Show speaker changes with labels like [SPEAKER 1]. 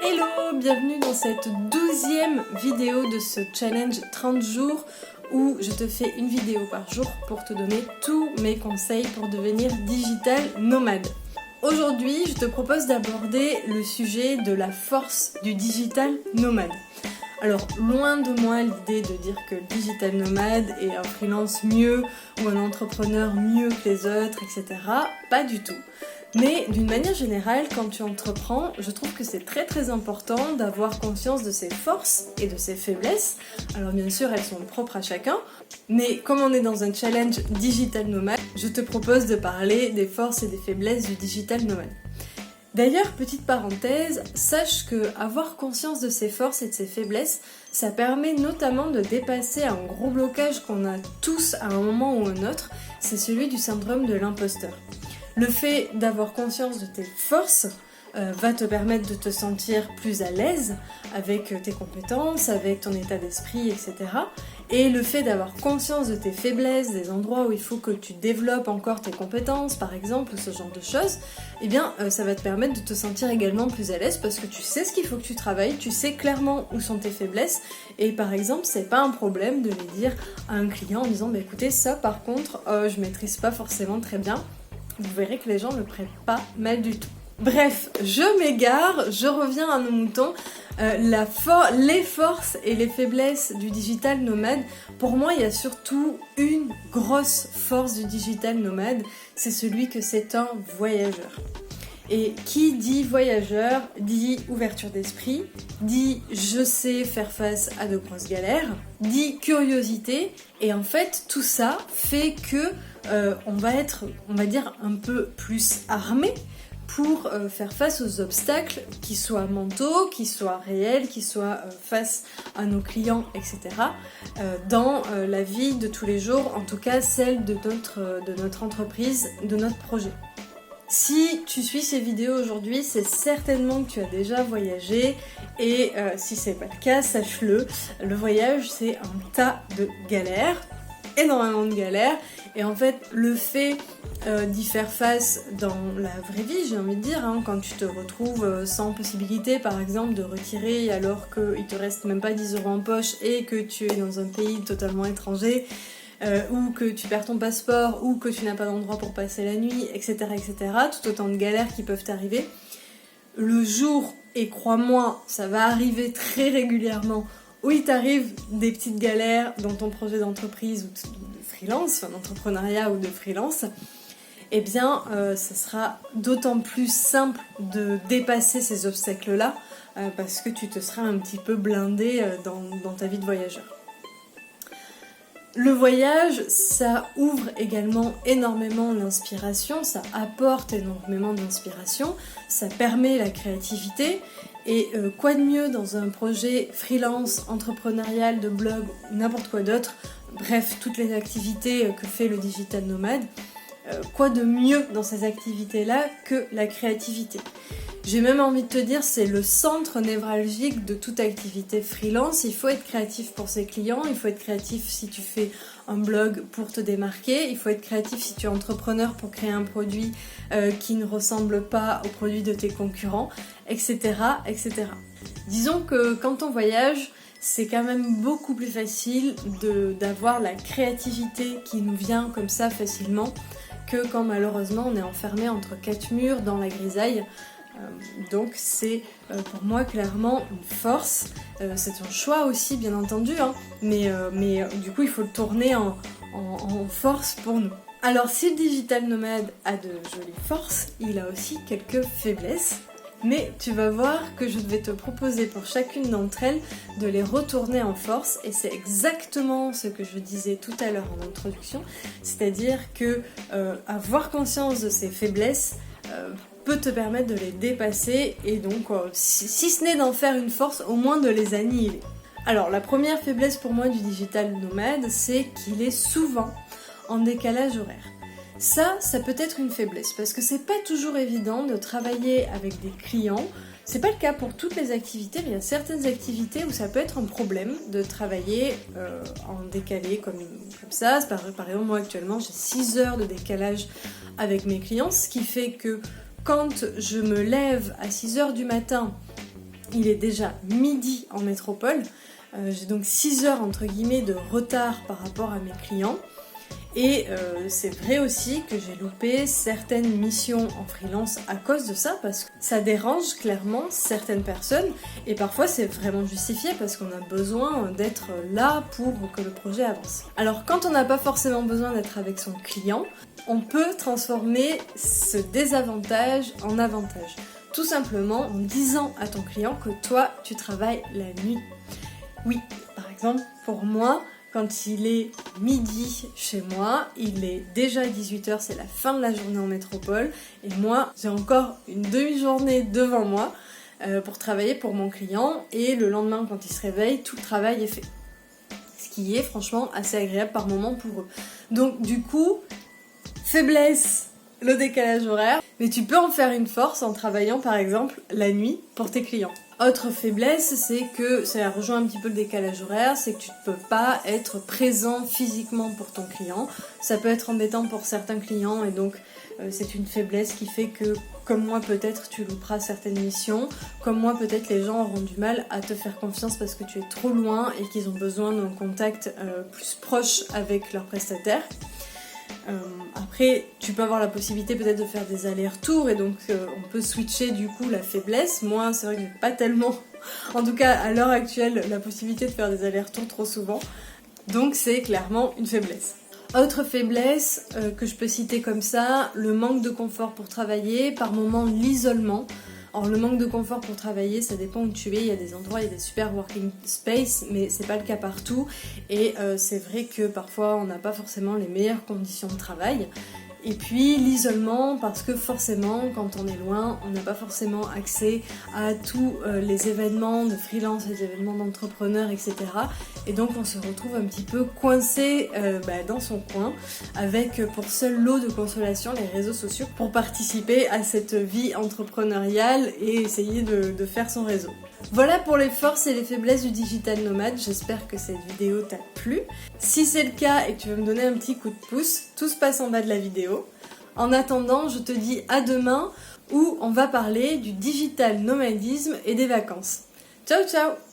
[SPEAKER 1] Hello, bienvenue dans cette 12e vidéo de ce challenge 30 jours où je te fais une vidéo par jour pour te donner tous mes conseils pour devenir digital nomade. Aujourd'hui, je te propose d'aborder le sujet de la force du digital nomade. Alors, loin de moi l'idée de dire que le digital nomade est un freelance mieux ou un entrepreneur mieux que les autres, etc. Pas du tout. Mais d'une manière générale, quand tu entreprends, je trouve que c'est très important d'avoir conscience de ses forces et de ses faiblesses. Alors bien sûr, elles sont propres à chacun, mais comme on est dans un challenge digital nomade, je te propose de parler des forces et des faiblesses du digital nomade. D'ailleurs, petite parenthèse, sache que avoir conscience de ses forces et de ses faiblesses, ça permet notamment de dépasser un gros blocage qu'on a tous à un moment ou un autre, c'est celui du syndrome de l'imposteur. Le fait d'avoir conscience de tes forces va te permettre de te sentir plus à l'aise avec tes compétences, avec ton état d'esprit, etc. Et le fait d'avoir conscience de tes faiblesses, des endroits où il faut que tu développes encore tes compétences, par exemple, ou ce genre de choses, eh bien, ça va te permettre de te sentir également plus à l'aise parce que tu sais ce qu'il faut que tu travailles, tu sais clairement où sont tes faiblesses. Et par exemple, c'est pas un problème de les dire à un client en disant, écoutez, ça par contre, je maîtrise pas forcément très bien. Vous verrez que les gens ne le prennent pas mal du tout. Bref, je m'égare, je reviens à nos moutons. Les forces et les faiblesses du digital nomade, pour moi, il y a surtout une grosse force du digital nomade, c'est celui que c'est un voyageur. Et qui dit voyageur, dit ouverture d'esprit, dit je sais faire face à de grosses galères, dit curiosité, et en fait, tout ça fait que on va être, on va dire, un peu plus armé pour faire face aux obstacles, qui soient mentaux, qui soient réels, qui soient face à nos clients, etc. Dans la vie de tous les jours, en tout cas celle de notre entreprise, de notre projet. Si tu suis ces vidéos aujourd'hui, c'est certainement que tu as déjà voyagé et si c'est pas le cas, sache-le, le voyage c'est un tas de galères, énormément de galères, et en fait le fait d'y faire face dans la vraie vie, j'ai envie de dire, quand tu te retrouves sans possibilité par exemple de retirer alors qu'il te reste même pas 10 € en poche et que tu es dans un pays totalement étranger, ou que tu perds ton passeport, ou que tu n'as pas d'endroit pour passer la nuit, etc., tout autant de galères qui peuvent t'arriver. Le jour, et crois-moi, ça va arriver très régulièrement, où il t'arrive des petites galères dans ton projet d'entreprise ou de freelance, d'entrepreneuriat ou de freelance, eh bien, ça sera d'autant plus simple de dépasser ces obstacles-là, parce que tu te seras un petit peu blindé dans ta vie de voyageur. Le voyage, ça ouvre également énormément l'inspiration, ça apporte énormément d'inspiration, ça permet la créativité et quoi de mieux dans un projet freelance, entrepreneurial, de blog, n'importe quoi d'autre, bref, toutes les activités que fait le digital nomade, quoi de mieux dans ces activités-là que la créativité. J'ai même envie de te dire, c'est le centre névralgique de toute activité freelance. Il faut être créatif pour ses clients, il faut être créatif si tu fais un blog pour te démarquer, il faut être créatif si tu es entrepreneur pour créer un produit qui ne ressemble pas au produit de tes concurrents, etc., etc. Disons que quand on voyage, c'est quand même beaucoup plus facile d'avoir la créativité qui nous vient comme ça facilement que quand malheureusement on est enfermé entre quatre murs dans la grisaille. Donc c'est pour moi clairement une force, c'est un choix aussi bien entendu, mais du coup il faut le tourner en force pour nous. Alors si le digital nomade a de jolies forces, il a aussi quelques faiblesses, mais tu vas voir que je vais te proposer pour chacune d'entre elles de les retourner en force, et c'est exactement ce que je disais tout à l'heure en introduction, c'est-à-dire que avoir conscience de ses faiblesses peut te permettre de les dépasser et donc, si ce n'est d'en faire une force, au moins de les annihiler. Alors, la première faiblesse pour moi du digital nomade, c'est qu'il est souvent en décalage horaire. Ça peut être une faiblesse parce que c'est pas toujours évident de travailler avec des clients. C'est pas le cas pour toutes les activités, mais il y a certaines activités où ça peut être un problème de travailler en décalé comme ça. Par exemple, moi actuellement, j'ai 6 heures de décalage avec mes clients, ce qui fait que quand je me lève à 6 heures du matin il est déjà midi en métropole. J'ai donc 6 heures entre guillemets de retard par rapport à mes clients. Et c'est vrai aussi que j'ai loupé certaines missions en freelance à cause de ça, parce que ça dérange clairement certaines personnes et parfois c'est vraiment justifié parce qu'on a besoin d'être là pour que le projet avance. Alors quand on n'a pas forcément besoin d'être avec son client, on peut transformer ce désavantage en avantage. Tout simplement en disant à ton client que toi tu travailles la nuit. Oui, par exemple pour moi, quand il est midi chez moi, il est déjà 18h, c'est la fin de la journée en métropole. Et moi, j'ai encore une demi-journée devant moi pour travailler pour mon client. Et le lendemain, quand il se réveille, tout le travail est fait. Ce qui est franchement assez agréable par moment pour eux. Donc du coup, faiblesse, le décalage horaire. Mais tu peux en faire une force en travaillant par exemple la nuit pour tes clients. Autre faiblesse, c'est que ça rejoint un petit peu le décalage horaire, c'est que tu ne peux pas être présent physiquement pour ton client. Ça peut être embêtant pour certains clients et donc c'est une faiblesse qui fait que, comme moi peut-être, tu louperas certaines missions. Comme moi peut-être, les gens auront du mal à te faire confiance parce que tu es trop loin et qu'ils ont besoin d'un contact plus proche avec leur prestataire. Après, tu peux avoir la possibilité peut-être de faire des allers-retours et donc on peut switcher du coup la faiblesse. Moi, c'est vrai que j'ai pas tellement, en tout cas à l'heure actuelle, la possibilité de faire des allers-retours trop souvent. Donc c'est clairement une faiblesse. Autre faiblesse que je peux citer comme ça, le manque de confort pour travailler, par moments l'isolement. Alors le manque de confort pour travailler, ça dépend où tu es, il y a des endroits, il y a des super working space, mais c'est pas le cas partout. Et c'est vrai que parfois on n'a pas forcément les meilleures conditions de travail. Et puis l'isolement, parce que forcément quand on est loin, on n'a pas forcément accès à tous les événements de freelance, les événements d'entrepreneurs, etc. Et donc on se retrouve un petit peu coincé dans son coin, avec pour seul lot de consolation les réseaux sociaux pour participer à cette vie entrepreneuriale et essayer de faire son réseau. Voilà pour les forces et les faiblesses du digital nomade, j'espère que cette vidéo t'a plu. Si c'est le cas et que tu veux me donner un petit coup de pouce, tout se passe en bas de la vidéo. En attendant, je te dis à demain où on va parler du digital nomadisme et des vacances. Ciao ciao!